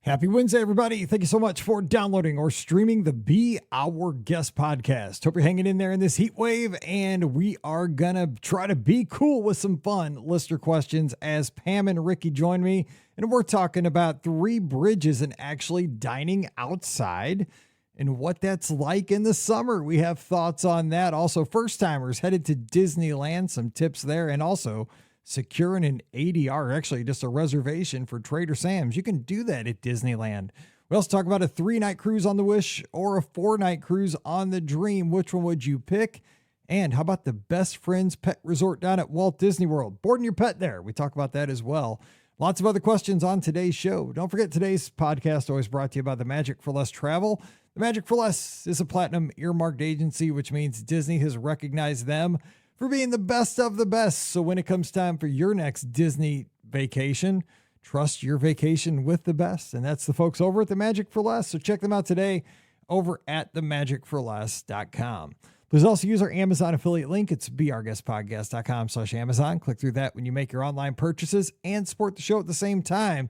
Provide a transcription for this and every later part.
Happy Wednesday, everybody. Thank you so much for downloading or streaming the Be Our Guest podcast. Hope you're hanging in there in this heat wave, and we are going to try to be cool with some fun listener questions as Pam and Ricky join me, and we're talking about Three Bridges and actually dining outside and what that's like in the summer. We have thoughts on that. Also, first-timers headed to Disneyland, some tips there, and also securing an ADR, actually just a reservation for Trader Sam's. You can do that at Disneyland. We also talk about a 3-night cruise on the Wish or a 4-night cruise on the Dream. Which one would you pick? And how about the Best Friends Pet Resort down at Walt Disney World? Boarding your pet there. We talk about that as well. Lots of other questions on today's show. Don't forget, today's podcast always brought to you by the Magic for Less Travel. The Magic for Less is a platinum earmarked agency, which means Disney has recognized them for being the best of the best. So when it comes time for your next Disney vacation, trust your vacation with the best. And that's the folks over at the Magic for Less. So check them out today over at themagicforless.com. Please also use our Amazon affiliate link. It's beourguestpodcast.com/Amazon. Click through that when you make your online purchases and support the show at the same time.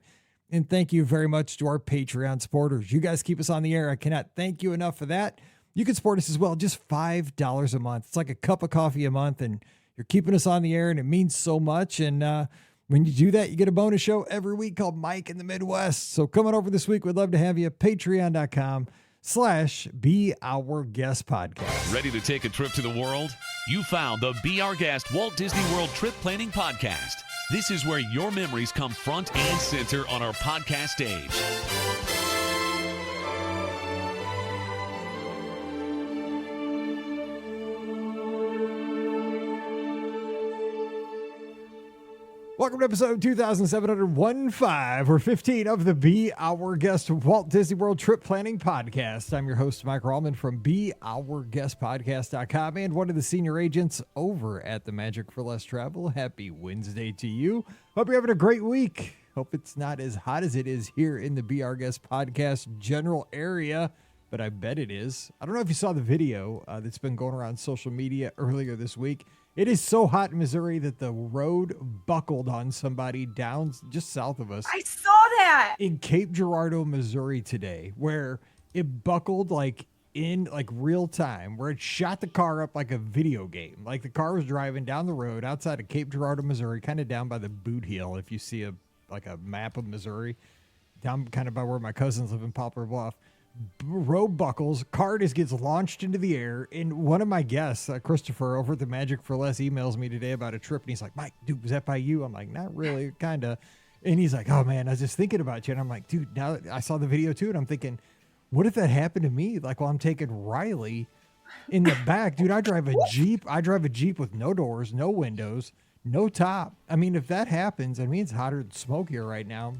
And thank you very much to our Patreon supporters. You guys keep us on the air. I cannot thank you enough for that. You can support us as well, just $5 a month. It's like a cup of coffee a month, and you're keeping us on the air, and it means so much. And when you do that, you get a bonus show every week called Mike in the Midwest. So coming over this week, we'd love to have you. Patreon.com/Be Our Guest Podcast. Ready to take a trip to the world? You found the Be Our Guest Walt Disney World Trip Planning Podcast. This is where your memories come front and center on our podcast stage. Welcome to episode 2715 or 15 of the Be Our Guest Walt Disney World Trip Planning Podcast. I'm your host, Mike Rallman from BeOurGuestPodcast.com and one of the senior agents over at the Magic for Less Travel. Happy Wednesday to you. Hope you're having a great week. Hope it's not as hot as it is here in the Be Our Guest Podcast general area, but I bet it is. I don't know if you saw the video that's been going around social media earlier this week. It is so hot in Missouri that the road buckled on somebody down just south of us. I saw that in Cape Girardeau, Missouri today, where it buckled in real time, where it shot the car up like a video game. Like the car was driving down the road outside of Cape Girardeau, Missouri, kind of down by the Boot Heel. If you see a map of Missouri, down kind of by where my cousins live in Poplar Bluff. Road buckles, car just gets launched into the air, and one of my guests, Christopher over at the Magic for Less, emails me today about a trip, and he's like, Mike, dude, was that by you? I'm like, not really, kind of. And he's like, oh man, I was just thinking about you. And I'm like, dude, now that I saw the video too, and I'm thinking, what if that happened to me? Like, while I'm taking Riley in the back, dude, I drive a Jeep with no doors, no windows, no top. I mean, if that happens, I mean, it's hotter than smoke here right now.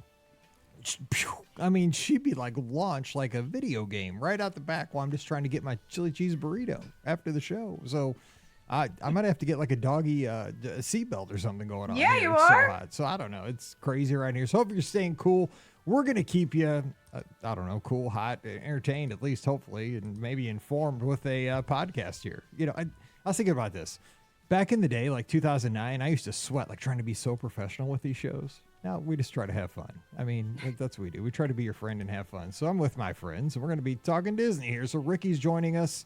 I mean, she'd be like launched like a video game right out the back while I'm just trying to get my chili cheese burrito after the show. So I might have to get like a doggy seatbelt or something going on. Yeah, here. you It's are. So hot. So I don't know. It's crazy right here. So hope you're staying cool. We're going to keep you, I don't know, cool, hot, entertained, at least hopefully, and maybe informed with a podcast here. You know, I was thinking about this. Back in the day, like 2009, I used to sweat like trying to be so professional with these shows. Now we just try to have fun. I mean, that's what we do. We try to be your friend and have fun. So I'm with my friends, and we're going to be talking Disney here. So Ricky's joining us.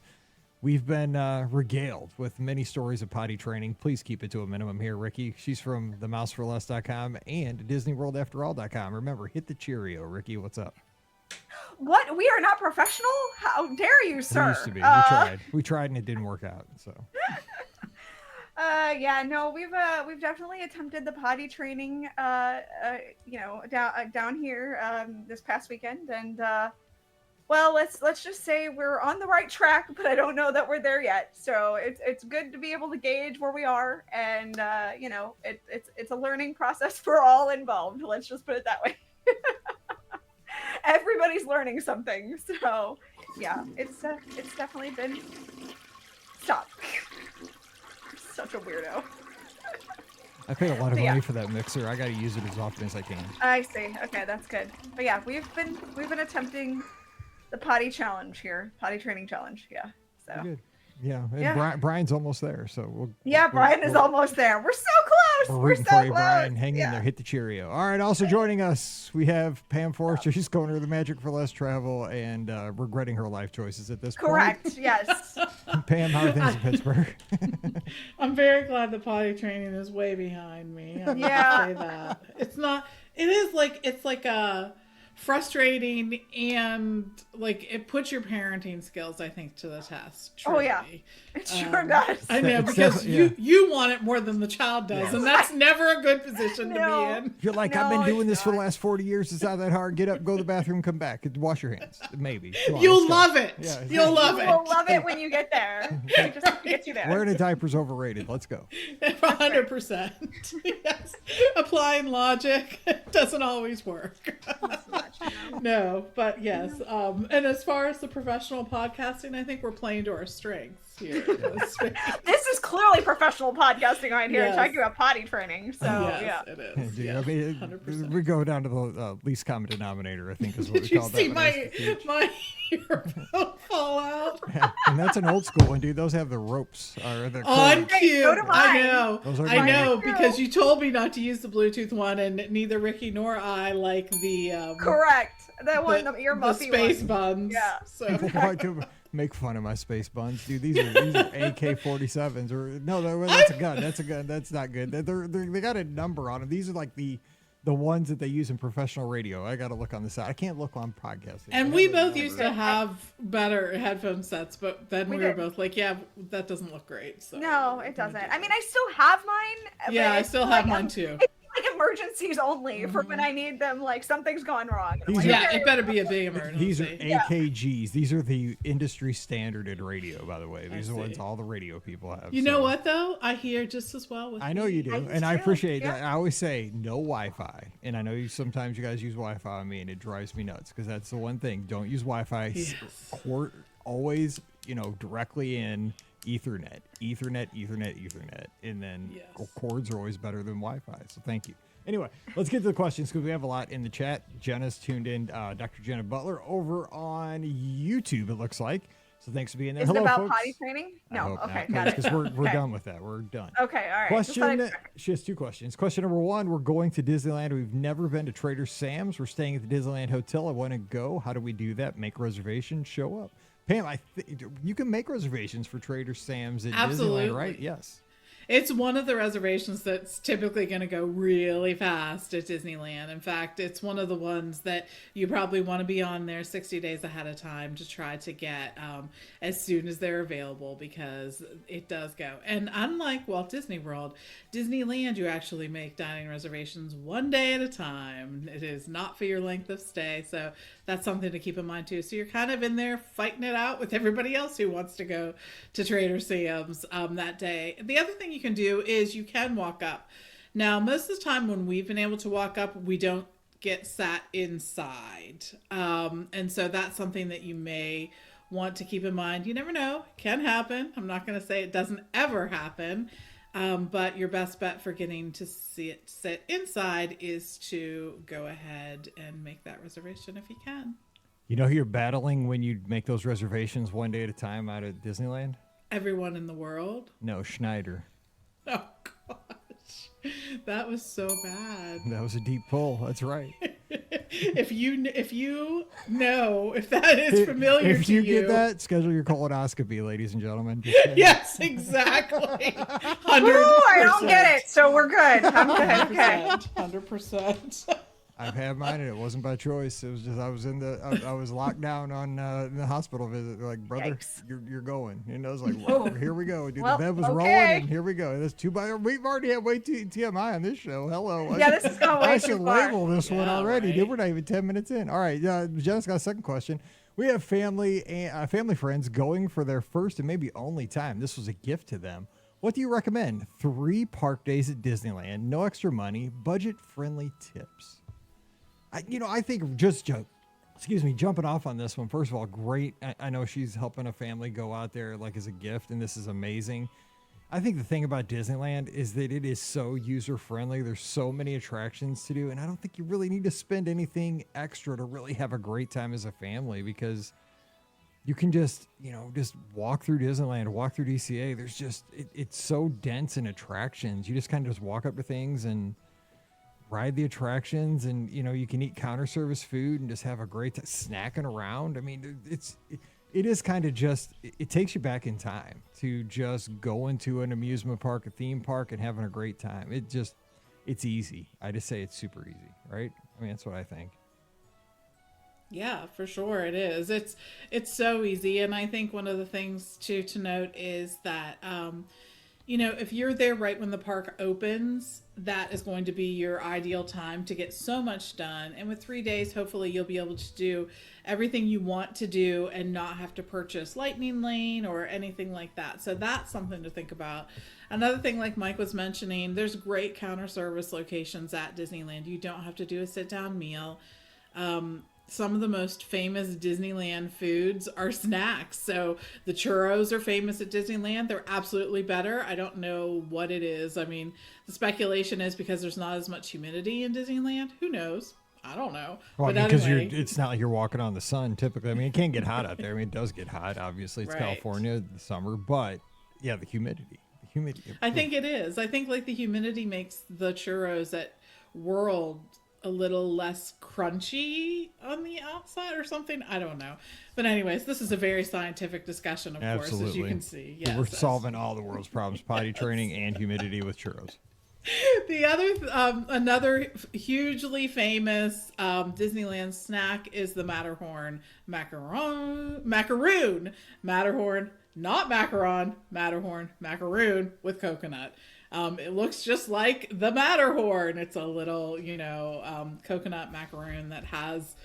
We've been regaled with many stories of potty training. Please keep it to a minimum here, Ricky. She's from themouseforless.com and DisneyWorldAfterAll.com. Remember, hit the Cheerio. Ricky, what's up? What? We are not professional? How dare you, sir? We used to be. We tried, and it didn't work out. So. Yeah, no, we've definitely attempted the potty training, down here, this past weekend, and well, let's just say we're on the right track, but I don't know that we're there yet. So it's good to be able to gauge where we are, and it's a learning process for all involved. Let's just put it that way. Everybody's learning something, so yeah, it's definitely been. Stop. Such a weirdo. I paid a lot of money for that mixer. I got to use it as often as I can. I see. Okay, that's good. But yeah, we've been attempting the potty challenge here, potty training challenge. Yeah. So. Good. Yeah. And Brian's almost there. So Brian is almost there. We're so We're We're rooting so for you, Brian. close. Hang in there. Hit the Cheerio. All right. Also joining us, we have Pam Forrester. She's going to the Magic for Less Travel and regretting her life choices at this Correct. Yes. point. Pam, how are things in Pittsburgh? I'm very glad the potty training is way behind me. I Yeah. say that. It's not. It is like it's like a frustrating and like it puts your parenting skills, I think, to the test. Oh, Truly. yeah. It sure does. I know It's because definitely- you want it more than the child does, and that's never a good position to No. be in. You're like, No, I've been doing it's this for the not. last 40 years. It's not that hard. Get up, go to the bathroom, come back. Wash your hands. Maybe. Come on, You'll let's go. love it. Yeah. You'll love You will it. love it when you get there. We just have to get you there. Wearing a diaper's overrated. Let's go. 100%. Yes. Applying logic doesn't always work. Not so much, no. No, but yes. And as far as the professional podcasting, I think we're playing to our strengths here. This is clearly professional podcasting right here, Yes. talking about potty training. So, Yes, yeah. it is. Dude, Yes, I mean, 100%. we go down to the least common denominator, I think is what Did we you call that. see when my I was a kid. my earphone fall out? Yeah, and that's an old school one, dude. Those have the ropes. Or the On cords. cue. so do I mine. know. Those are I mine. know Mine too. because you told me not to use the Bluetooth one, and neither Ricky nor I like the Correct. That one, the ear the muffy space one. buns. Yeah. So People like to make fun of my space buns, dude. These are AK-47s, or no, that's a gun. That's a gun. That's not good. They got a number on them. These are like the ones that they use in professional radio. I got to look on the side. I can't look on podcasting. And I we have a both used to number. have better headphone sets, but then We we were did. both like, yeah, that doesn't look great. So No, it doesn't. I mean, I still have mine. but yeah, I it's still like have mine too. It's like emergencies only for when I need them. Like something's gone wrong. And I'm These like, are- Yeah, okay. it better be a big These are emergency. AKGs. These are the industry standard in radio, by the way. These are see. ones all the radio people have. You so- know what though? I hear just as well with I know you do, I do and I too, appreciate yeah. that. I always say no Wi-Fi, and I know sometimes you guys use Wi-Fi on me, and it drives me nuts because that's the one thing. Don't use Wi-Fi. Yes. Always, directly in Ethernet, and then Yes. cords are always better than Wi-Fi. So thank you. Anyway, let's get to the questions because we have a lot in the chat. Jenna's tuned in, Dr. Jenna Butler over on YouTube. It looks like. So thanks for being there. Is it Hello, about folks. potty training? No. Okay, got it. Because we're Okay. done with that. We're done. Okay, all right. Just thought I'd Question. check. She has two questions. Question number one: we're going to Disneyland. We've never been to Trader Sam's. We're staying at the Disneyland Hotel. I want to go. How do we do that? Make reservations. Show up. Pam, you can make reservations for Trader Sam's at Absolutely. Disneyland, right? Yes. It's one of the reservations that's typically going to go really fast at Disneyland. In fact, it's one of the ones that you probably want to be on there 60 days ahead of time to try to get as soon as they're available because it does go. And unlike Walt Disney World, Disneyland, you actually make dining reservations one day at a time. It is not for your length of stay. So that's something to keep in mind too. So you're kind of in there fighting it out with everybody else who wants to go to Trader Sam's that day. The other thing you can do is you can walk up. Now, most of the time when we've been able to walk up, we don't get sat inside. And so that's something that you may want to keep in mind. You never know. It can happen. I'm not going to say it doesn't ever happen. But your best bet for getting to see it sit inside is to go ahead and make that reservation if you can. You know who you're battling when you make those reservations one day at a time out at Disneyland? Everyone in the world. No, Schneider. Oh gosh, that was so bad. That was a deep pull. That's right. If you know if that is familiar If to you you, get that, schedule your colonoscopy, ladies and gentlemen. yes, exactly. 100%. Ooh, I don't get it, so we're good. I'm good. Okay. 100%. I've had mine, and it wasn't by choice. It was just I was locked down on in the hospital visit. They're like, brother, Yikes. you're going. And I was like, well, here we go. Dude, Well, the bed was okay. rolling, and here we go. That's we've already had way too TMI on this show. Hello. Yeah, this is going way I too should far. label this one Yeah, already. right. Dude, we're not even 10 minutes in. All right, Jenna's got a second question. We have family friends going for their first and maybe only time. This was a gift to them. What do you recommend? 3 park days at Disneyland, no extra money, budget-friendly tips. I think jumping off on this one. First of all, great. I know she's helping a family go out there like as a gift, and this is amazing. I think the thing about Disneyland is that it is so user-friendly. There's so many attractions to do, and I don't think you really need to spend anything extra to really have a great time as a family because you can just, just walk through Disneyland, walk through DCA. There's just, it's so dense in attractions. You just kind of just walk up to things and ride the attractions, and, you can eat counter service food and just have a great time snacking around. I mean, it is kind of just, it takes you back in time to just go into an amusement park, a theme park, and having a great time. It's easy. I just say it's super easy, right? I mean, that's what I think. Yeah, for sure it is. It's so easy, and I think one of the things to note is that if you're there right when the park opens, that is going to be your ideal time to get so much done. And with 3 days, hopefully you'll be able to do everything you want to do and not have to purchase Lightning Lane or anything like that. So that's something to think about. Another thing, like Mike was mentioning, there's great counter service locations at Disneyland. You don't have to do a sit down meal. Some of the most famous Disneyland foods are snacks. So the churros are famous at Disneyland. They're absolutely better. I don't know what it is. I mean, the speculation is because there's not as much humidity in Disneyland. Who knows? I don't know. Well, but because anyway. it's not like you're walking on the sun typically. I mean, it can get hot out there. I mean, it does get hot. Obviously, it's Right. California, the summer, but yeah, the humidity. I think it is. I think like the humidity makes the churros at World a little less crunchy on the outside or something. I don't know. But anyways, this is a very scientific discussion, of course, as you can see. Yes, We're solving all the world's problems, potty Yes. training and humidity with churros. The other, another hugely famous Disneyland snack is the Matterhorn macaroon, not macaron, Matterhorn macaroon with coconut. It looks just like the Matterhorn. It's a little, coconut macaroon that has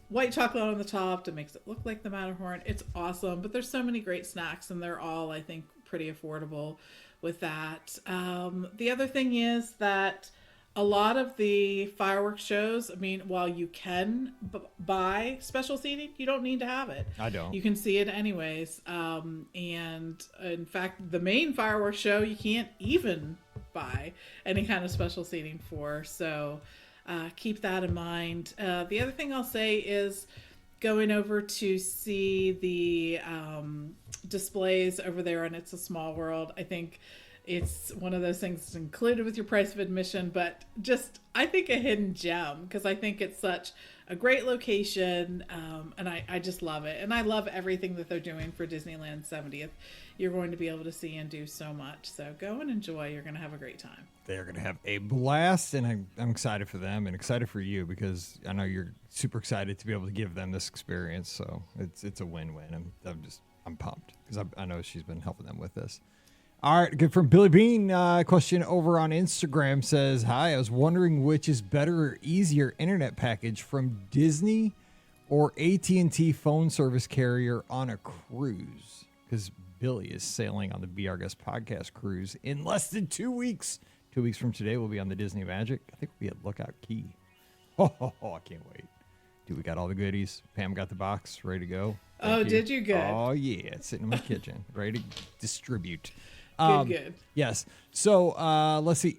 white chocolate on the top that makes it look like the Matterhorn. It's awesome, but there's so many great snacks, and they're all, I think, pretty affordable with that. The other thing is that a lot of the fireworks shows, I mean, while you can buy special seating, you don't need to have it. I don't. You can see it anyways. And in fact, the main fireworks show, you can't even buy any kind of special seating for. So keep that in mind. The other thing I'll say is going over to see the displays over there on It's a Small World. I think it's one of those things that's included with your price of admission, but just, I think, a hidden gem, because I think it's such a great location, and I just love it. And I love everything that they're doing for Disneyland 70th. You're going to be able to see and do so much. So go and enjoy. You're going to have a great time. They're going to have a blast, and I'm excited for them and excited for you, because I know you're super excited to be able to give them this experience. So it's a win-win. I'm pumped, because I know she's been helping them with this. All right, good. From Billy Bean, question over on Instagram says, "Hi, I was wondering which is better or easier internet package from Disney or AT&T phone service carrier on a cruise?" Because Billy is sailing on the Be Our Guest podcast cruise in less than 2 weeks. 2 weeks from today, we'll be on the Disney Magic. I think we'll be at Lookout Key. Oh, I can't wait. Dude, we got all the goodies. Pam got the box ready to go. Thank you. Did you? Good. Oh, yeah. It's sitting in my kitchen, ready to distribute. Good. Yes. So let's see.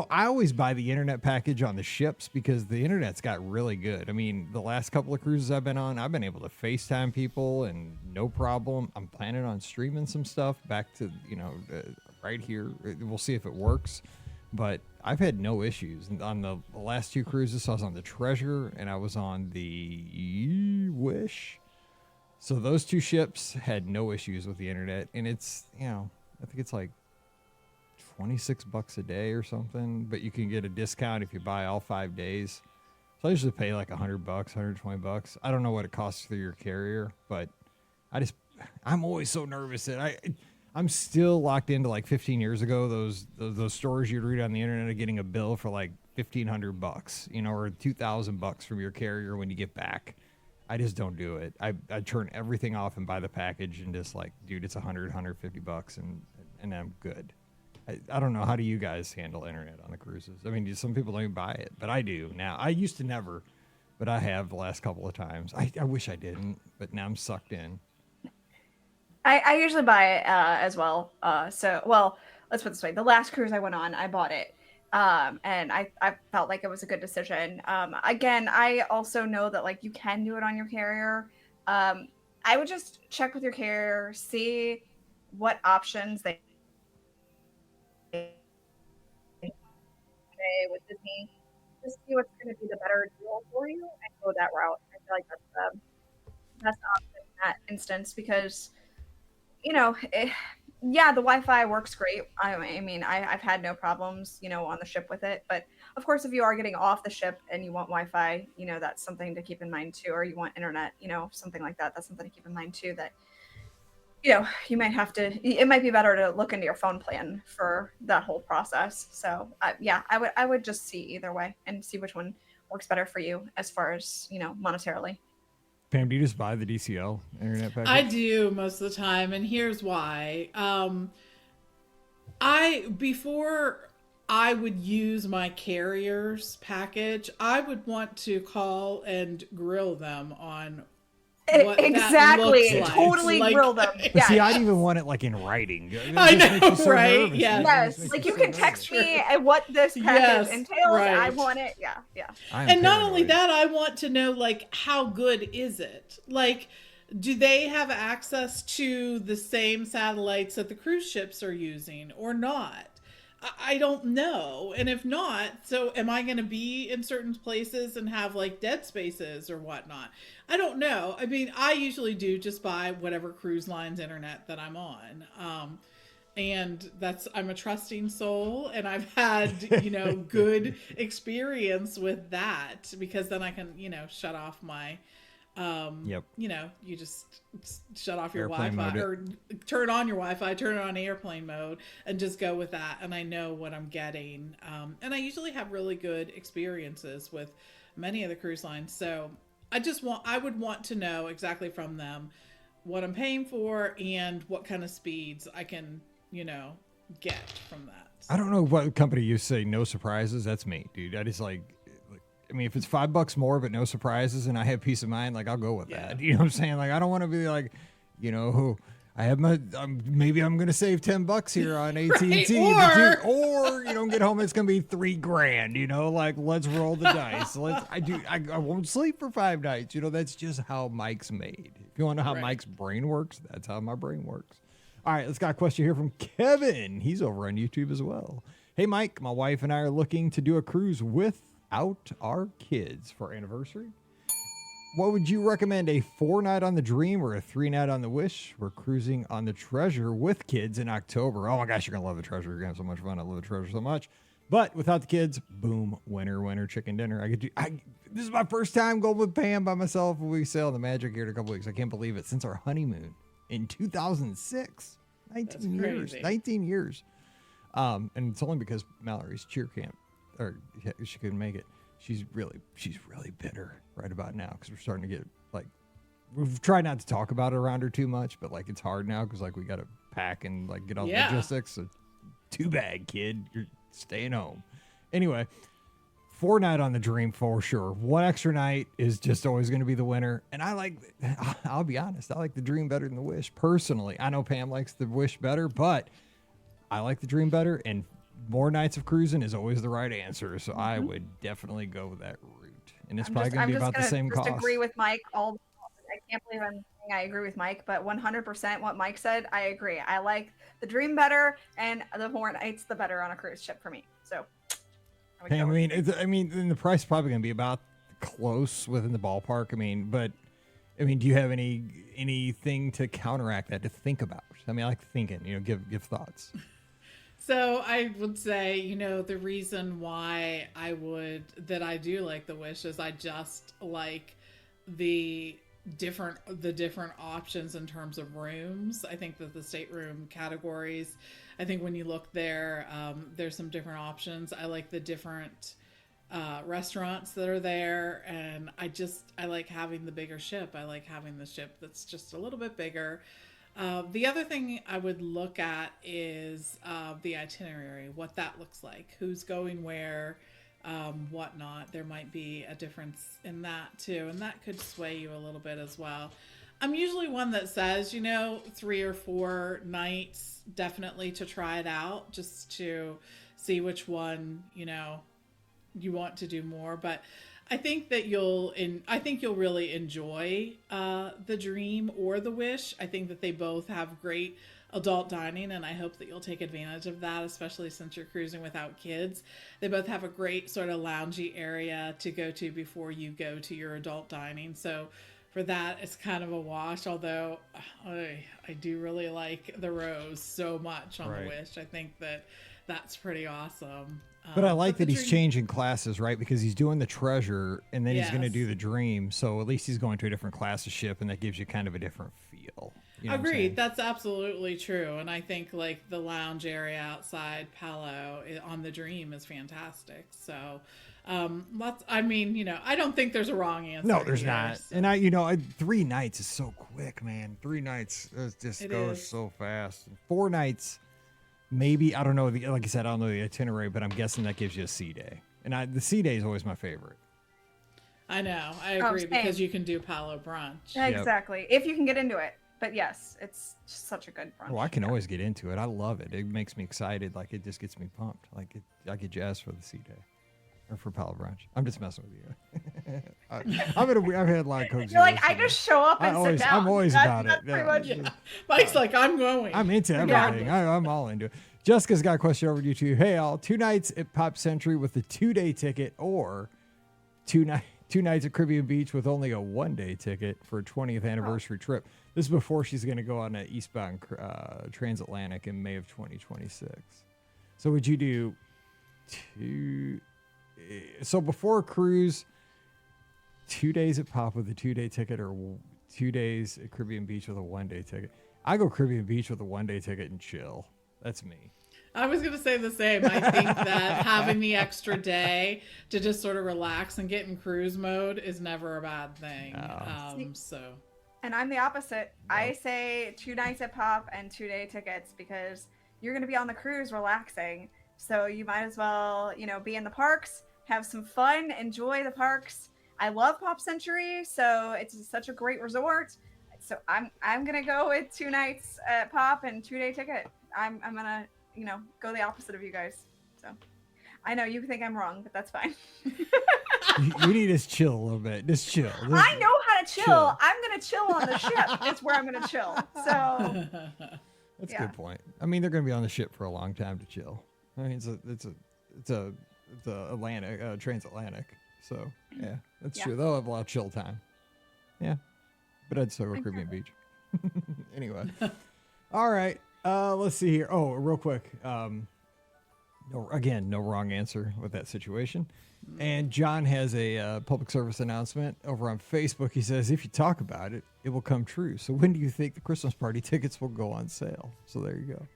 I always buy the internet package on the ships, because the internet's got really good. I mean, the last couple of cruises I've been on, I've been able to FaceTime people and no problem. I'm planning on streaming some stuff back to, right here. We'll see if it works. But I've had no issues. And on the last two cruises, I was on the Treasure and I was on the Wish. So those two ships had no issues with the internet. And it's, I think it's like $26 a day or something, but you can get a discount if you buy all 5 days. So I usually pay like $100, $120. I don't know what it costs through your carrier, but I'm always so nervous that I'm still locked into like 15 years ago. Those stories you'd read on the internet of getting a bill for like $1,500, or $2,000 from your carrier when you get back. I just don't do it. I turn everything off and buy the package and just like, dude, it's $100, $150 and I'm good. I don't know. How do you guys handle internet on the cruises? I mean, some people don't even buy it, but I do now. I used to never, but I have the last couple of times. I wish I didn't, but now I'm sucked in. I usually buy it as well. Let's put it this way. The last cruise I went on, I bought it. And I felt like it was a good decision. Again, I also know that like you can do it on your carrier. I would just check with your carrier, see what options they with Disney, just see what's going to be the better deal for you and go that route. I feel like that's the best option in that instance because, yeah, the Wi-Fi works great. I mean, I've had no problems, on the ship with it. But of course, if you are getting off the ship and you want Wi-Fi, that's something to keep in mind too. Or you want internet, something like that. That's something to keep in mind too. That you might have to. It might be better to look into your phone plan for that whole process. So yeah, I would just see either way and see which one works better for you as far as monetarily. Pam, do you just buy the DCL internet package? I do most of the time, and here's why. Before I would use my carrier's package, I would want to call and grill them on what exactly. That looks Totally like. grill them. But Yeah. see, I'd even want it like in writing. I know, right? Nervous. Yeah. Yes, like you can text me and what this package entails. right. I want it. Yeah. And not only that, I want to know, like, how good is it? Like, do they have access to the same satellites that the cruise ships are using or not? I don't know. And if not, so am I going to be in certain places and have like dead spaces or whatnot? I don't know. I mean, I usually do just buy whatever cruise line's internet that I'm on. And I'm a trusting soul, and I've had, good experience with that because then I can, shut off my, you just shut off your Airplane Wi-Fi mode. or turn on your Wi-Fi, turn it on airplane mode and just go with that. And I know what I'm getting. And I usually have really good experiences with many of the cruise lines. So I would want to know exactly from them what I'm paying for and what kind of speeds I can, get from that. I don't know what company you say no surprises. That's me, dude. I just like I mean, if it's $5 more but no surprises and I have peace of mind, like I'll go with that. You know what I'm saying? Like I don't want to be like, I have maybe I'm going to save $10 here on AT&T, right. or get home it's going to be $3,000. Like let's roll the dice. I won't sleep for 5 nights. That's just how Mike's made. If you want to know how Mike's brain works, that's how my brain works. All right, let's got a question here from Kevin. He's over on YouTube as well. Hey, Mike, my wife and I are looking to do a cruise without our kids for our anniversary. What would you recommend, a 4-night on the Dream or a 3-night on the Wish? We're cruising on the Treasure with kids in October. Oh my gosh, you're going to love the Treasure. You're going to have so much fun. I love the Treasure so much. But without the kids, boom, winner, chicken dinner. This is my first time going with Pam by myself. We sail on the Magic here in a couple weeks. I can't believe it. Since our honeymoon in 2006. 19 years. 19 years. And it's only because Mallory's cheer camp, she couldn't make it. She's really bitter right about now because we're starting to get we've tried not to talk about it around her too much, but it's hard now because we got to pack and get all the logistics. So too bad, kid, you're staying home. Anyway, 4-night on the Dream for sure. 1 extra night is just always going to be the winner. And I'll be honest, I like the Dream better than the Wish personally. I know Pam likes the Wish better, but I like the Dream better, and more nights of cruising is always the right answer. So I would definitely go that route. And it's probably going to be about the same cost. I agree with Mike. I can't believe I'm saying I agree with Mike, but 100% what Mike said, I agree. I like the Dream better, and the more nights, the better on a cruise ship for me. So, hey, I mean, then the price is probably going to be about close within the ballpark. Do you have anything to counteract that, to think about? I like thinking. Give thoughts. So I would say, the reason why I do like the Wish is I just like the different options in terms of rooms. I think that the stateroom categories, I think when you look there, there's some different options. I like the different restaurants that are there, and I like having the bigger ship. I like having the ship that's just a little bit bigger. The other thing I would look at is the itinerary, what that looks like, who's going where, whatnot. There might be a difference in that too, and that could sway you a little bit as well. I'm usually one that says, 3 or 4 nights definitely to try it out, just to see which one, you want to do more. But I think that you'll really enjoy the Dream or the Wish. I think that they both have great adult dining, and I hope that you'll take advantage of that, especially since you're cruising without kids. They both have a great sort of loungy area to go to before you go to your adult dining. So for that, it's kind of a wash, although I do really like the Rose so much on the Wish. I think that's pretty awesome. But I like that he's changing classes, right? Because he's doing the Treasure, and then he's going to do the Dream. So at least he's going to a different class of ship, and that gives you kind of a different feel. You know Agreed. That's absolutely true. And I think like the lounge area outside Palo on the Dream is fantastic. So I don't think there's a wrong answer. No, there's not. So. And 3 nights is so quick, man. 3 nights goes so fast. 4 nights. Maybe, I don't know. Like I said, I don't know the itinerary, but I'm guessing that gives you a sea day. And the sea day is always my favorite. I know. I agree because you can do Palo brunch. Exactly. If you can get into it. But yes, it's just such a good brunch. Well, I can always get into it. I love it. It makes me excited. Like, it just gets me pumped. Like, I get jazzed for the sea day. Or for Palo brunch. I'm just messing with you. I've had a lot of Coke You're like, I just show up and sit down. I'm always about it. Pretty much. Yeah. Mike's like, I'm going. I'm into everything. I'm all into it. Jessica's got a question over to you too. Hey, all, 2 nights at Pop Century with a 2-day ticket, or 2 nights at Caribbean Beach with only a 1-day ticket for a 20th anniversary trip. This is before she's going to go on an eastbound transatlantic in May of 2026. So would you do 2? So before a cruise, 2 days at Pop with a 2-day ticket, or 2 days at Caribbean Beach with a 1-day ticket? I go Caribbean Beach with a 1-day ticket and chill. That's me. I was going to say the same. I think that having the extra day to just sort of relax and get in cruise mode is never a bad thing. And I'm the opposite. I say 2 nights at Pop and 2-day tickets because you're going to be on the cruise relaxing. So you might as well, be in the parks, have some fun, enjoy the parks. I love Pop Century, so it's such a great resort. So I'm going to go with 2 nights at Pop and 2-day ticket. I'm going to, go the opposite of you guys. So I know you think I'm wrong, but that's fine. You need to chill a little bit. Just chill. I know how to chill. I'm going to chill on the ship. It's where I'm going to chill. So that's a good point. I mean, they're going to be on the ship for a long time to chill. I mean, it's a Atlantic, transatlantic. So yeah, that's true. They'll have a lot of chill time. Yeah, but I'd still go Caribbean Beach. Anyway, all right. Let's see here. Oh, real quick. No wrong answer with that situation. And John has a public service announcement over on Facebook. He says, if you talk about it, it will come true. So when do you think the Christmas party tickets will go on sale? So there you go.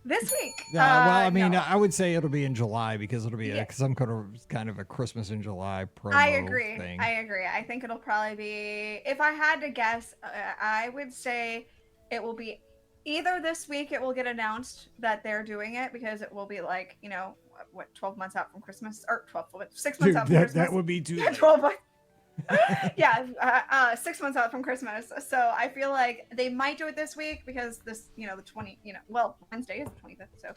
This week. I would say it'll be in July because it'll be some kind of a Christmas in July promo I agree. thing. I agree. I think it'll probably be, if I had to guess, I would say it will be either this week it will get announced that they're doing it because it will be like, 12 months out from Christmas, or 6 months out from Christmas. That would be too late. 12 months. 6 months out from Christmas. So I feel like they might do it this week because this, the 20, Wednesday is the 25th. So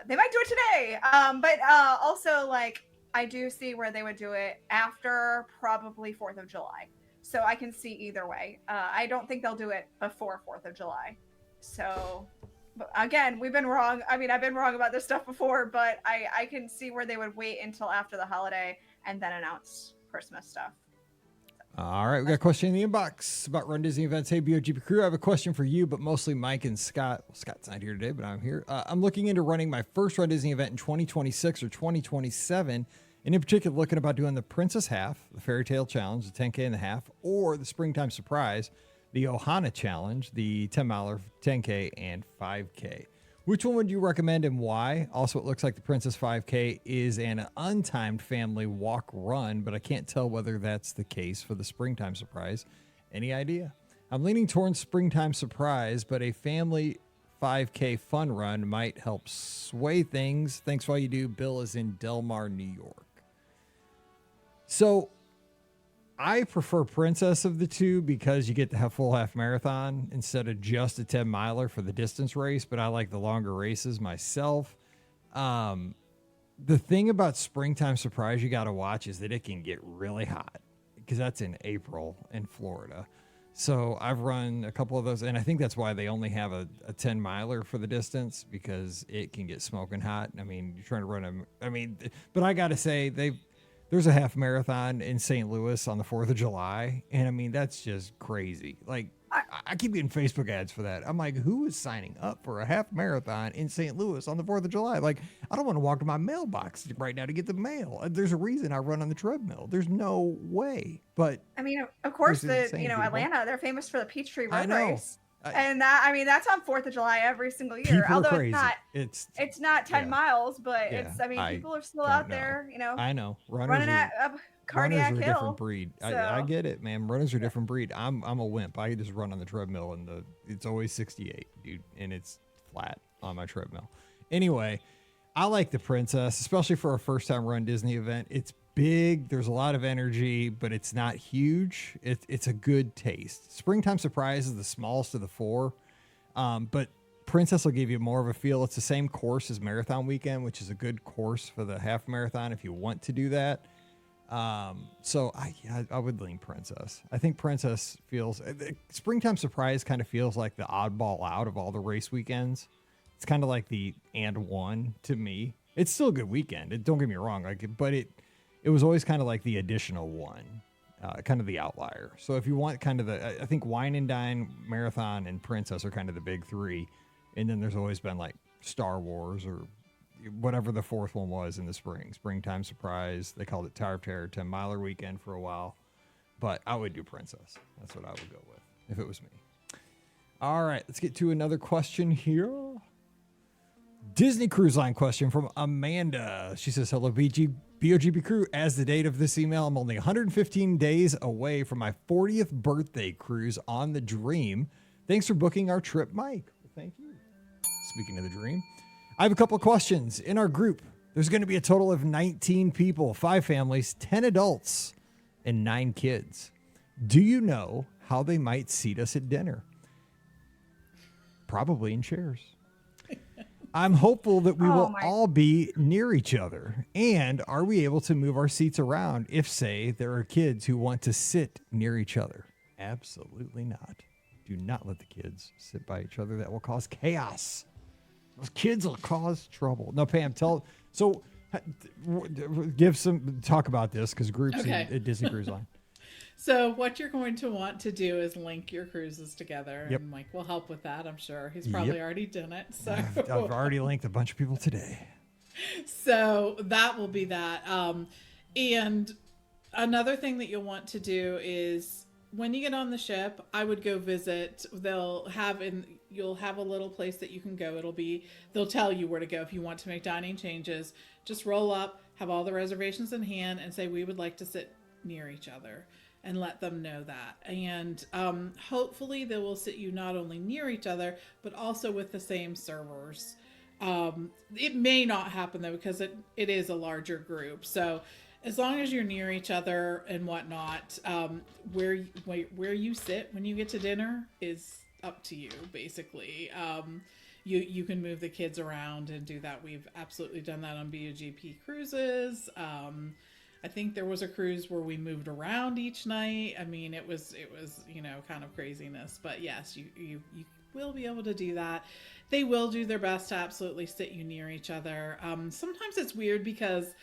they might do it today. But also like I do see where they would do it after probably 4th of July. So I can see either way. I don't think they'll do it before 4th of July. So, but again, we've been wrong. I mean, I've been wrong about this stuff before, but I can see where they would wait until after the holiday and then announce Christmas stuff. All right, we got a question in the inbox about Run Disney events. Hey, BOGP crew, I have a question for you, but mostly Mike and Scott. Well, Scott's not here today, but I'm here. I'm looking into running my first Run Disney event in 2026 or 2027, and in particular looking about doing the Princess Half, the Fairy Tale Challenge, the 10K and a half, or the Springtime Surprise, the Ohana Challenge, the 10-miler, 10K, and 5K. Which one would you recommend and why? Also, it looks like the Princess 5K is an untimed family walk-run, but I can't tell whether that's the case for the Springtime Surprise. Any idea? I'm leaning towards Springtime Surprise, but a family 5K fun run might help sway things. Thanks for all you do. Bill is in Del Mar, New York. So I prefer Princess of the two because you get to have full half marathon instead of just a 10-miler for the distance race, but I like the longer races myself. The thing about Springtime Surprise you got to watch is that it can get really hot because that's in April in Florida. So I've run a couple of those, and I think that's why they only have a 10 miler for the distance, because it can get smoking hot. I mean, you're trying to run but I got to say, there's a half marathon in St. Louis on the 4th of July, and I mean, that's just crazy. Like, I keep getting Facebook ads for that. I'm like, who is signing up for a half marathon in St. Louis on the 4th of July? Like, I don't want to walk to my mailbox right now to get the mail. There's a reason I run on the treadmill. There's no way. But I mean, of course, people. Atlanta, they're famous for the Peachtree Road I know. Race. And that's on 4th of July every single year. People Although are crazy. It's not 10 miles, but Yeah, people are still out there, I know. running at Cardiac runners are a Hill. different breed. So. I get it, man. Runners are a different breed. I'm a wimp. I just run on the treadmill, and it's always 68, dude, and it's flat on my treadmill. Anyway, I like the Princess, especially for a first time run Disney event. It's big. There's a lot of energy, but it's not huge. It's a good taste. Springtime Surprise is the smallest of the four, but Princess will give you more of a feel. It's the same course as Marathon Weekend, which is a good course for the half marathon if you want to do that. So I would lean Princess. I think Princess feels Springtime Surprise kind of feels like the oddball out of all the race weekends. It's kind of like the and one to me. It's still a good weekend. Don't get me wrong. But it was always kind of like the additional one, kind of the outlier. So if you want kind of I think Wine and Dine, Marathon, and Princess are kind of the big three. And then there's always been like Star Wars or whatever the fourth one was in the Springtime Surprise. They called it Tower of Terror 10 miler weekend for a while, but I would do Princess. That's what I would go with if it was me. All right, let's get to another question here. Disney Cruise Line question from Amanda. She says, hello, BOGB crew. As the date of this email, I'm only 115 days away from my 40th birthday cruise on the Dream. Thanks for booking our trip, Mike. Well, thank you. Speaking of the Dream, I have a couple of questions. In our group, there's going to be a total of 19 people, 5 families, 10 adults, and 9 kids. Do you know how they might seat us at dinner? Probably in chairs. I'm hopeful that we will all be near each other. And are we able to move our seats around if, say, there are kids who want to sit near each other? Absolutely not. Do not let the kids sit by each other. That will cause chaos. Those kids will cause trouble. No, Pam, talk about this, because groups at Disney Cruise Line. So what you're going to want to do is link your cruises together. Yep. And Mike will help with that, I'm sure. He's probably already done it. So I've already linked a bunch of people today. So that will be that. And another thing that you'll want to do is when you get on the ship, I would go visit. You'll have a little place that you can go. They'll tell you where to go if you want to make dining changes. Just roll up, have all the reservations in hand, and say, we would like to sit near each other, and let them know that. And hopefully they will sit you not only near each other, but also with the same servers. It may not happen though, because it is a larger group. So as long as you're near each other and whatnot, where you sit when you get to dinner is up to you, basically. You can move the kids around and do that. We've absolutely done that on BOGP cruises. I think there was a cruise where we moved around each night. I mean, it was kind of craziness, but yes, you will be able to do that. They will do their best to absolutely sit you near each other. Sometimes it's weird because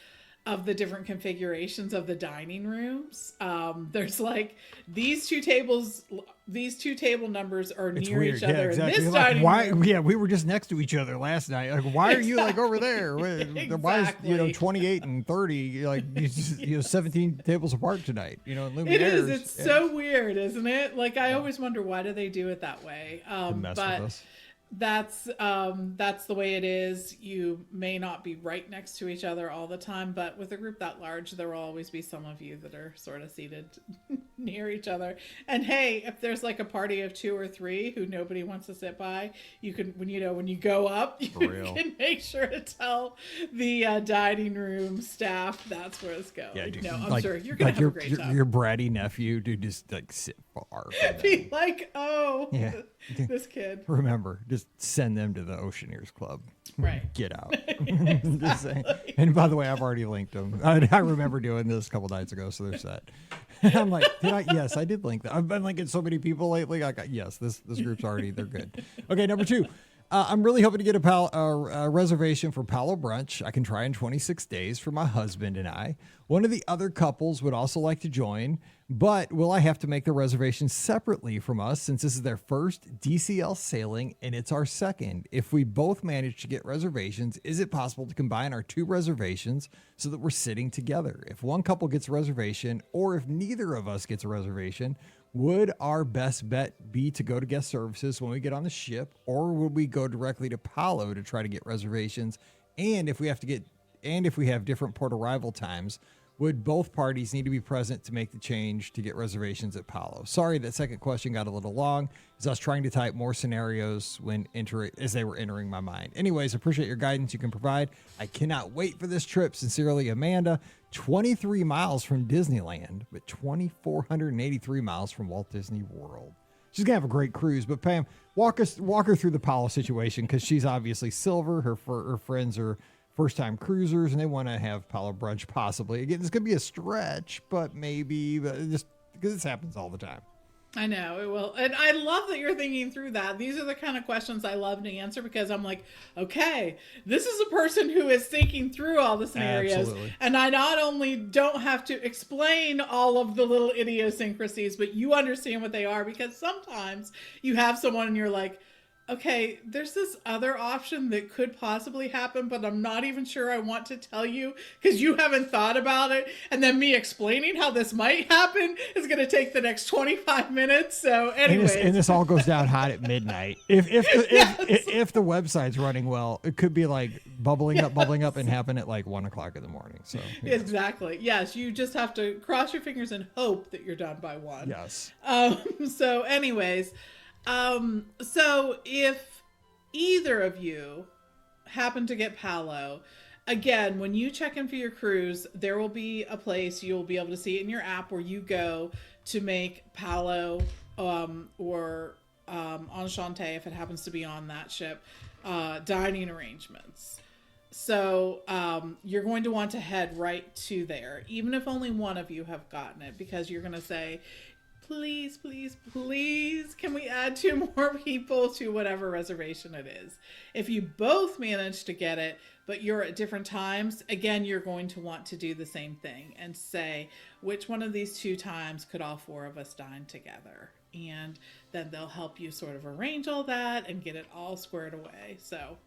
of the different configurations of the dining rooms. There's like these two table numbers are near each other. Yeah, exactly. In this like, dining why? room. Yeah, we were just next to each other last night. Like, why are you like over there? Why is 28 and 30 like 17 tables apart tonight? It is. It's so weird, isn't it? Like I always wonder, why do they do it that way? But that's the way it is. You may not be right next to each other all the time, but with a group that large, there will always be some of you that are sort of seated near each other. And hey, if there's like a party of 2 or 3 who nobody wants to sit by, you can, when you go up, you can make sure to tell the dining room staff that's where it's going. Yeah, dude. No, I'm Like- sure you're gonna like have a great time. Your bratty nephew, dude, just like sit far. from Be them. like, oh, Yeah. this kid. Remember, just send them to the Oceaneers Club. Right. Get out. Just saying. And by the way, I've already linked them. I remember doing this a couple nights ago, so they're set. I'm like, did I? Yes, I did link that. I've been linking so many people lately. I got, yes, this group's already, they're good. Okay, number 2. I'm really hoping to get a reservation for Palo Brunch. I can try in 26 days for my husband and I. One of the other couples would also like to join, but will I have to make the reservation separately from us since this is their first DCL sailing and it's our second? If we both manage to get reservations, is it possible to combine our 2 reservations so that we're sitting together? If one couple gets a reservation or if neither of us gets a reservation, would our best bet be to go to guest services when we get on the ship, or would we go directly to Palo to try to get reservations? And if we have different port arrival times, would both parties need to be present to make the change to get reservations at Palo? Sorry, that second question got a little long as I was trying to type more scenarios as they were entering my mind. Anyways, appreciate your guidance you can provide. I cannot wait for this trip. Sincerely, Amanda. 23 miles from Disneyland, but 2,483 miles from Walt Disney World. She's gonna have a great cruise. But Pam, walk her through the Palo situation, because she's obviously silver. Her friends are first-time cruisers, and they want to have Palo Brunch possibly. Again, this could be a stretch, but maybe, but just because this happens all the time. I know it will. And I love that you're thinking through that. These are the kind of questions I love to answer, because I'm like, okay, this is a person who is thinking through all the scenarios. Absolutely. And I not only don't have to explain all of the little idiosyncrasies, but you understand what they are, because sometimes you have someone and you're like, okay, there's this other option that could possibly happen, but I'm not even sure I want to tell you because you haven't thought about it. And then me explaining how this might happen is going to take the next 25 minutes. So anyways. And this all goes down hot at midnight. If the website's running well, it could be like bubbling up and happen at like 1 o'clock in the morning. So yeah. Exactly. Yes. You just have to cross your fingers and hope that you're done by 1. Yes. So anyways, so if either of you happen to get Palo, again, when you check in for your cruise, there will be a place you'll be able to see it in your app where you go to make Palo, or Enchante, if it happens to be on that ship, dining arrangements. So you're going to want to head right to there, even if only one of you have gotten it, because you're going to say, please, please, please, can we add 2 more people to whatever reservation it is? If you both manage to get it, but you're at different times, again, you're going to want to do the same thing and say, which one of these 2 times could all 4 of us dine together? And then they'll help you sort of arrange all that and get it all squared away. So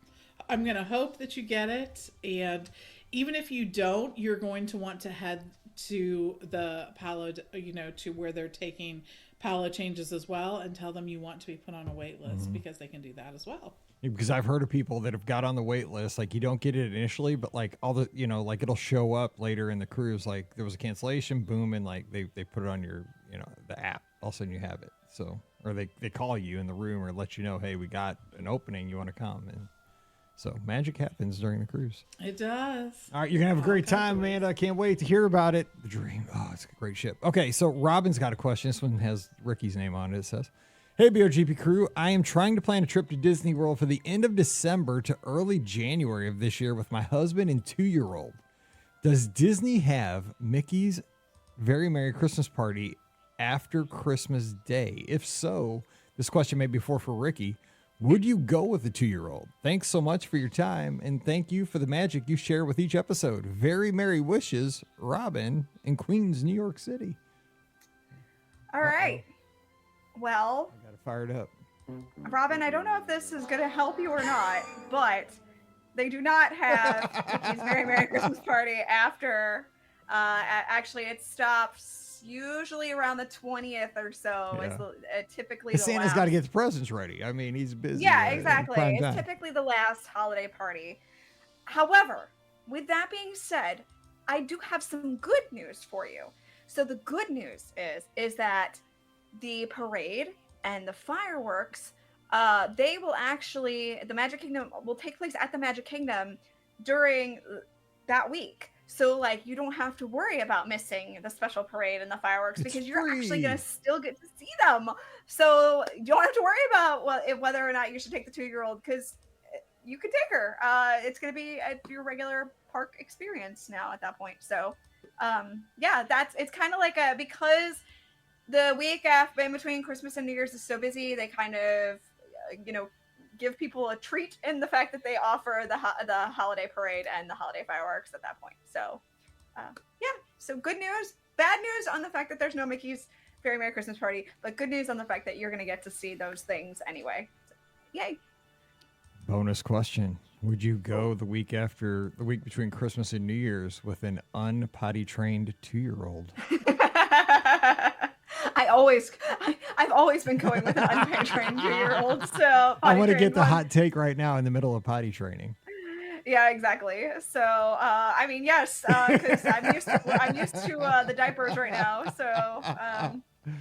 I'm going to hope that you get it. And even if you don't, you're going to want to head to the Palo, to where they're taking Palo changes as well, and tell them you want to be put on a wait list, because they can do that as well. Because I've heard of people that have got on the wait list, like you don't get it initially, but like all the, like it'll show up later in the cruise, like there was a cancellation, boom, and like they put it on your, the app. All of a sudden you have it. So, or they call you in the room or let you know, hey, we got an opening, you want to come? And so magic happens during the cruise. It does. All right, you're going to have a great time, Amanda. I can't wait to hear about it. The Dream. Oh, it's a great ship. Okay, so Robin's got a question. This one has Ricky's name on it. It says, hey, BOGP crew. I am trying to plan a trip to Disney World for the end of December to early January of this year with my husband and 2-year-old. Does Disney have Mickey's Very Merry Christmas Party after Christmas Day? If so, this question may be for Ricky. Would you go with the 2-year-old? Thanks so much for your time, and thank you for the magic you share with each episode. Very merry wishes, Robin in Queens, New York City. All right. Well, I got it fired up. Robin, I don't know if this is going to help you or not, but they do not have Mickey's Very Merry Christmas Party after. Actually, it stops usually around the 20th or so. Yeah. Is typically the Santa's last. got to get the presents ready. I mean, he's busy. Yeah, exactly. prime It's time. typically the last holiday party. However, with that being said, I do have some good news for you. So the good news is that the parade and the fireworks, they will actually, the Magic Kingdom will take place at the Magic Kingdom during that week. So like you don't have to worry about missing the special parade and the fireworks because you're actually going to still get to see them. So you don't have to worry about whether or not you should take the 2-year-old, because you can take her. It's going to be your regular park experience now at that point. So yeah, it's kind of like because the week after in between Christmas and New Year's is so busy, they kind of give people a treat in the fact that they offer the holiday parade and the holiday fireworks at that point. So yeah, so good news, bad news on the fact that there's no Mickey's Very Merry Christmas Party, but good news on the fact that you're going to get to see those things anyway. So, yay. Bonus question. Would you go the week between Christmas and New Year's with an unpotty trained 2-year-old? I've always been going with an unpotty trained 2-year-old. So I want to get the hot take right now in the middle of potty training. Yeah, exactly. So I mean, yes, because I'm used to the diapers right now. So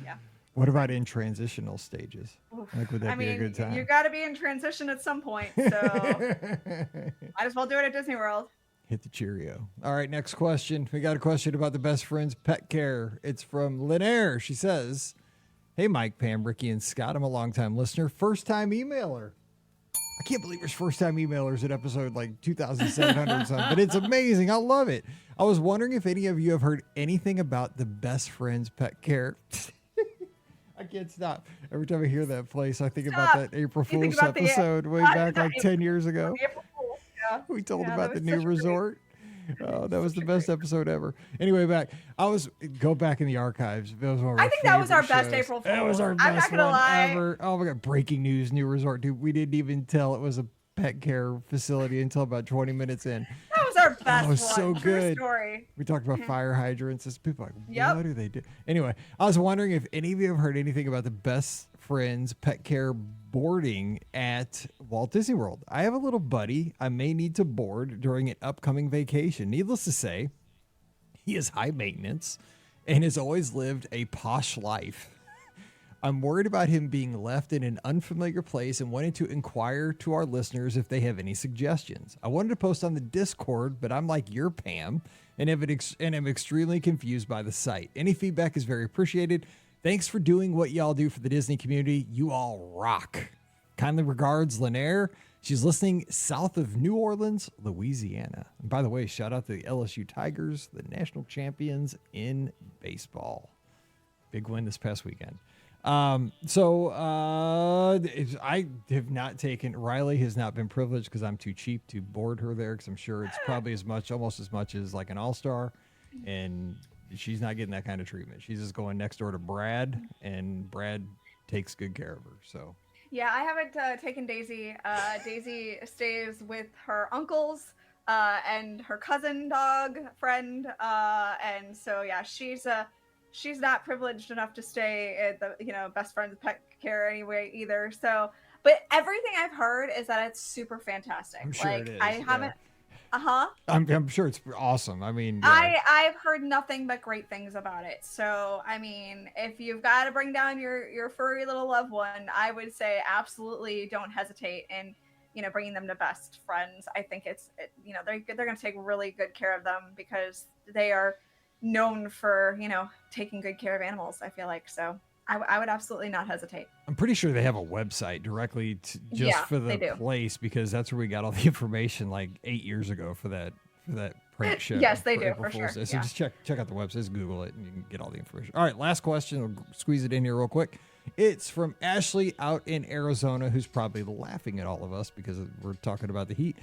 yeah. What about in transitional stages? Like, would that be a good time? You got to be in transition at some point. So might as well do it at Disney World. Hit the Cheerio. All right, next question. We got a question about the best friend's pet care. It's from Linaire. She says, "Hey, Mike, Pam, Ricky, and Scott. I'm a longtime listener, first-time emailer." I can't believe there's first-time emailers at episode like 2,700 something, but it's amazing. I love it. I was wondering if any of you have heard anything about the best friend's pet care. I can't stop. Every time I hear that place, I think about that April Fool's episode way back like 10 years ago. Yeah. We told about the new resort. Oh, that was the best episode ever. Anyway, go back in the archives. That was one of I think that was our best April Fool's. That was our best one ever. Oh my God, breaking news, new resort. Dude, we didn't even tell it was a pet care facility until about 20 minutes in. That was our best one. It was so good. Story. We talked about fire hydrants. It's people like, what do they do? Anyway, I was wondering if any of you have heard anything about the best friends pet care boarding at Walt Disney World. I have a little buddy I may need to board during an upcoming vacation. Needless to say, he is high maintenance and has always lived a posh life. I'm worried about him being left in an unfamiliar place and wanted to inquire to our listeners if they have any suggestions. I wanted to post on the Discord, but I'm like your Pam and am extremely confused by the site. Any feedback is very appreciated. Thanks for doing what y'all do for the Disney community. You all rock. Kindly regards, Linaire. She's listening south of New Orleans, Louisiana. And by the way, shout out to the LSU Tigers, the national champions in baseball. Big win this past weekend. I have not taken, Riley has not been privileged because I'm too cheap to board her there, because I'm sure it's probably almost as much as like an all-star, and she's not getting that kind of treatment. She's just going next door to Brad, and Brad takes good care of her. So yeah, I haven't taken Daisy. Daisy stays with her uncles and her cousin dog friend, and so yeah, she's not privileged enough to stay at the best friend's pet care anyway either. So, but everything I've heard is that it's super fantastic. I'm sure it is. I haven't. I'm sure it's awesome. I mean, I've heard nothing but great things about it. So, I mean, if you've got to bring down your furry little loved one, I would say absolutely don't hesitate in bringing them to best friends. I think they're going to take really good care of them because they are known for taking good care of animals, I feel like. So I would absolutely not hesitate. I'm pretty sure they have a website directly for the place, because that's where we got all the information like 8 years ago for that prank show. Yes, they do, for sure. So just check out the website, just Google it, and you can get all the information. All right, last question. We'll squeeze it in here real quick. It's from Ashley out in Arizona, who's probably laughing at all of us because we're talking about the heat.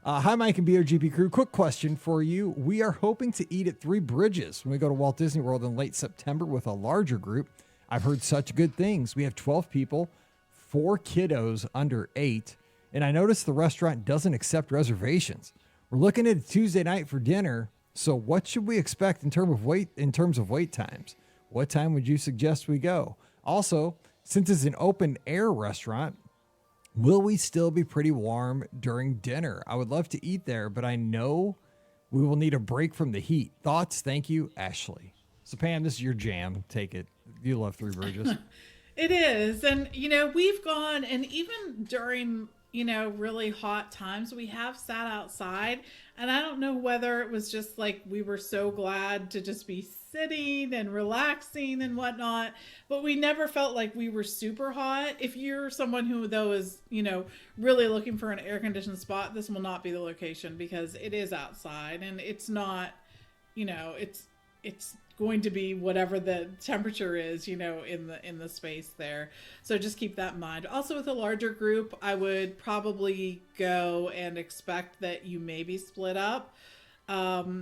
Hi, Mike and BOGP crew. Quick question for you. We are hoping to eat at Three Bridges when we go to Walt Disney World in late September with a larger group. I've heard such good things. We have 12 people, 4 kiddos under 8, and I noticed the restaurant doesn't accept reservations. We're looking at a Tuesday night for dinner, so what should we expect in terms of wait times? What time would you suggest we go? Also, since it's an open air restaurant, will we still be pretty warm during dinner? I would love to eat there, but I know we will need a break from the heat. Thoughts? Thank you, Ashley. So Pam, this is your jam. Take it. You love Three Bridges. It is. And, we've gone, and even during, really hot times, we have sat outside. And I don't know whether it was just like we were so glad to just be sitting and relaxing and whatnot, but we never felt like we were super hot. If you're someone who, though, is, really looking for an air-conditioned spot, this will not be the location because it is outside and it's not, it's going to be whatever the temperature is, in the space there. So just keep that in mind. Also, with a larger group, I would probably go and expect that you may be split up,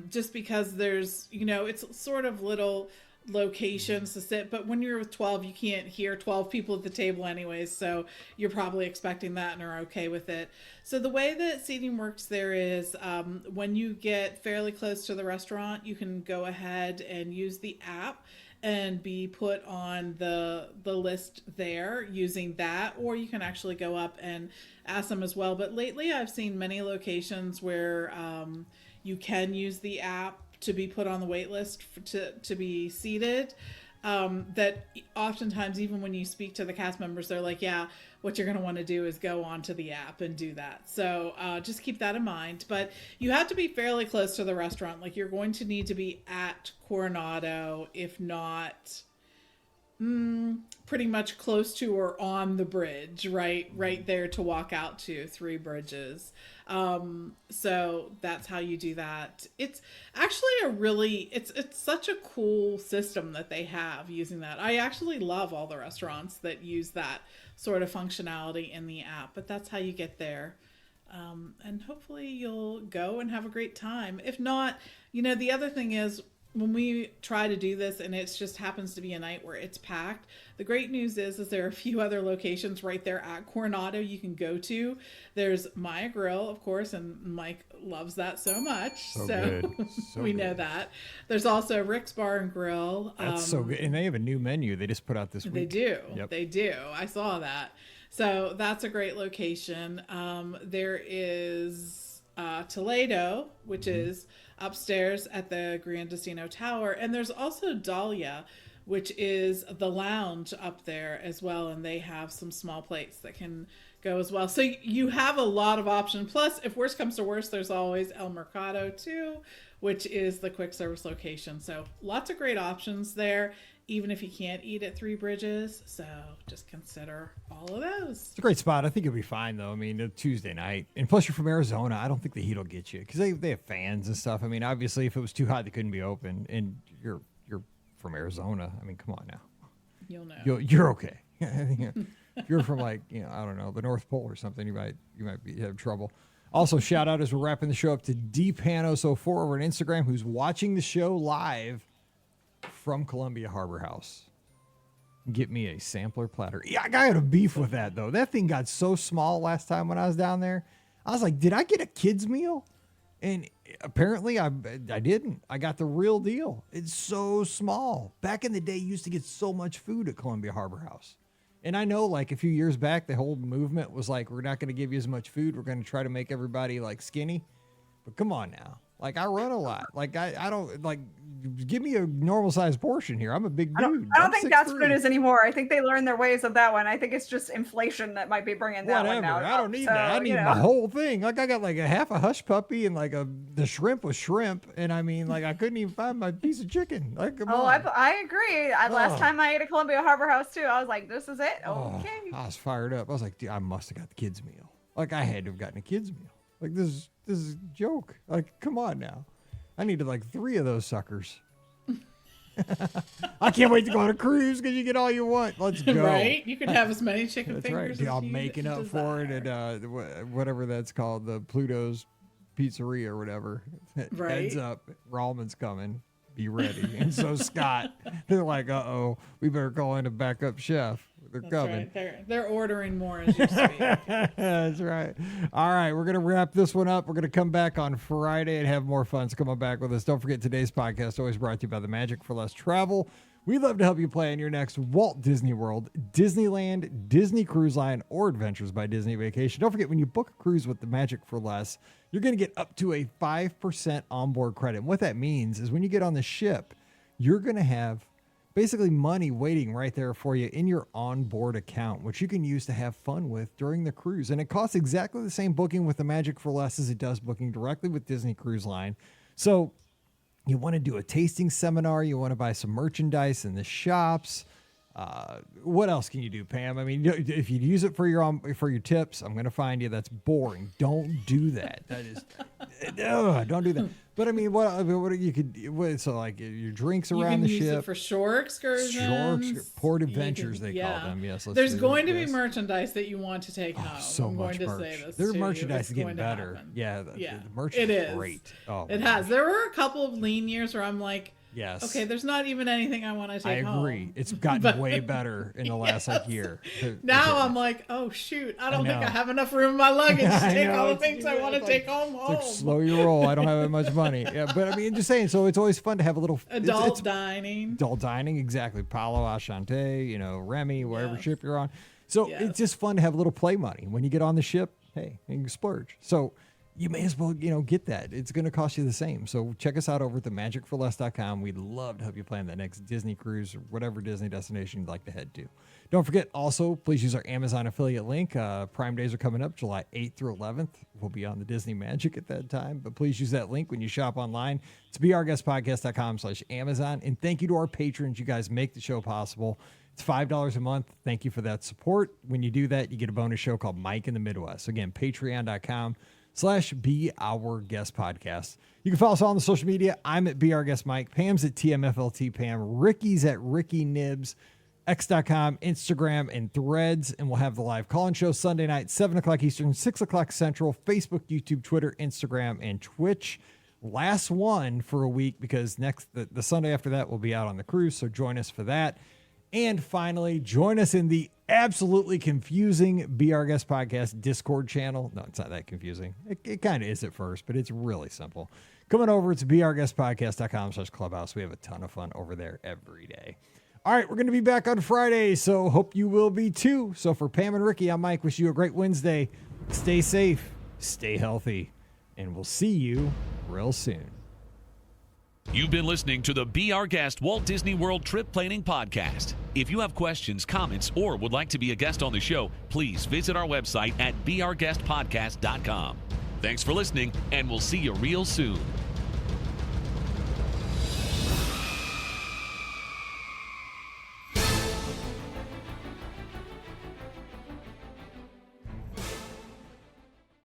just because there's, it's sort of little locations to sit, but when you're with 12, you can't hear 12 people at the table anyways, so you're probably expecting that and are okay with it. So the way that seating works there is, when you get fairly close to the restaurant, you can go ahead and use the app and be put on the list there using that, or you can actually go up and ask them as well. But lately I've seen many locations where you can use the app to be put on the wait list to be seated, that oftentimes, even when you speak to the cast members, they're like, yeah, what you're going to want to do is go onto the app and do that. So just keep that in mind. But you have to be fairly close to the restaurant. Like, you're going to need to be at Coronado, if not pretty much close to or on the bridge, right there to walk out to Three Bridges. So that's how you do that. It's actually it's such a cool system that they have using that. I actually love all the restaurants that use that sort of functionality in the app, but that's how you get there. And hopefully you'll go and have a great time. If not, the other thing is, when we try to do this and it just happens to be a night where it's packed, the great news is there are a few other locations right there at Coronado you can go to. There's Maya Grill, of course, and Mike loves that so much. So good. So we good. know that. There's also Rick's Bar and Grill. That's so good. And they have a new menu they just put out this week. They do. Yep. They do. I saw that. So that's a great location. There is Toledo, which is upstairs at the Grand Casino Tower, and there's also Dahlia, which is the lounge up there as well, and they have some small plates that can go as well. So you have a lot of options. Plus, if worse comes to worse, there's always El Mercado too, which is the quick service location. So lots of great options there, even if you can't eat at Three Bridges. So just consider all of those. It's a great spot. I think you'll be fine, though. I mean, a Tuesday night. And plus, you're from Arizona. I don't think the heat will get you because they have fans and stuff. I mean, obviously, if it was too hot, they couldn't be open. And you're from Arizona. I mean, come on now. You'll know. You're okay. If you're from, like, I don't know, the North Pole or something, you might have trouble. Also, shout out as we're wrapping the show up to DPanos04 over on Instagram, who's watching the show live from Columbia Harbor House. Get me a sampler platter. Yeah, I got a beef with that, though. That thing got so small last time when I was down there. I was like, did I get a kid's meal? And apparently I didn't. I got the real deal. It's so small. Back in the day, you used to get so much food at Columbia Harbor House. And I know, like, a few years back, the whole movement was like, we're not going to give you as much food. We're going to try to make everybody, like, skinny. But come on now. Like, I run a lot. Like, I don't, like, give me a normal sized portion here. I'm a big dude. I don't think that's what it is anymore. I think they learned their ways of that one. I think it's just inflation that might be bringing that one out. I don't need that. I need the whole thing. Like, I got like a half a hush puppy and like the shrimp was shrimp. And I mean, like, I couldn't even find my piece of chicken. Like, come on. I agree. Last time I ate at Columbia Harbor House too, I was like, this is it. Okay. I was fired up. I was like, dude, I must have got the kids meal. Like, I had to have gotten a kids meal. Like, this is a joke. Like, come on now. I needed like 3 of those suckers. I can't wait to go on a cruise because you get all you want. Let's go. Right? You can have as many chicken that's fingers right. as I'm making up for it at whatever that's called, the Pluto's Pizzeria or whatever. Right. Heads up. Raulman's coming. Be ready. And so Scott, they're like, uh-oh, we better call in a backup chef. They're coming. Right. They're ordering more as you speak. That's right. All right, we're going to wrap this one up. We're going to come back on Friday and have more fun. So come on back with us. Don't forget, today's podcast always brought to you by the Magic for Less Travel. We'd love to help you plan your next Walt Disney World, Disneyland, Disney Cruise Line, or Adventures by Disney Vacation. Don't forget, when you book a cruise with the Magic for Less, you're going to get up to a 5% onboard credit. And what that means is when you get on the ship, you're going to have basically money waiting right there for you in your onboard account, which you can use to have fun with during the cruise. And it costs exactly the same booking with the Magic for Less as it does booking directly with Disney Cruise Line. So you want to do a tasting seminar, you want to buy some merchandise in the shops. What else can you do, Pam? I mean, if you use it for your tips, I'm going to find you. That's boring. Don't do that. That is, don't do that. But I mean, what you could, so like your drinks around the ship. You can use it for shore excursions. Port adventures, they call them. Yes. There's going to be merchandise that you want to take home. So much merch. Their merchandise is getting better. Yeah. The merch is great. Oh, it has. There were a couple of lean years where I'm like, yes. Okay, there's not even anything I want to take home. I agree. It's gotten way better in the last year. Now I'm like, oh shoot, I don't think I have enough room in my luggage to take all the things I want to take home. Like, slow your roll. I don't have that much money. Yeah, but I mean, just saying. So it's always fun to have a little adult dining. Adult dining, exactly. Palo Ashanti, Remy, wherever ship you're on. So it's just fun to have a little play money when you get on the ship. Hey, you can splurge. So you may as well, get that. It's going to cost you the same. So check us out over at themagicforless.com. We'd love to help you plan that next Disney cruise or whatever Disney destination you'd like to head to. Don't forget, also, please use our Amazon affiliate link. Prime days are coming up, July 8th through 11th. We'll be on the Disney Magic at that time. But please use that link when you shop online. It's beourguestpodcast.com/Amazon. And thank you to our patrons. You guys make the show possible. It's $5 a month. Thank you for that support. When you do that, you get a bonus show called Mike in the Midwest. Again, patreon.com/Be Our Guest Podcast. You can follow us all on the social media. I'm at Be Our Guest Mike. Pam's at TMFLT Pam. Ricky's at Ricky Nibs. X.com, Instagram, and Threads. And we'll have the live call-in show Sunday night, 7 o'clock Eastern, 6 o'clock Central, Facebook, YouTube, Twitter, Instagram, and Twitch. Last one for a week because the Sunday after that we'll be out on the cruise. So join us for that. And finally, join us in the absolutely confusing Be Our Guest Podcast Discord channel. No, it's not that confusing. It kind of is at first, but it's really simple. Coming over, it's beourguestpodcast.com/clubhouse. We have a ton of fun over there every day. All right, we're going to be back on Friday, so hope you will be too. So for Pam and Ricky, I'm Mike. Wish you a great Wednesday. Stay safe, stay healthy, and we'll see you real soon. You've been listening to the Be Our Guest Walt Disney World Trip Planning Podcast. If you have questions, comments, or would like to be a guest on the show, please visit our website at beourguestpodcast.com. Thanks for listening, and we'll see you real soon.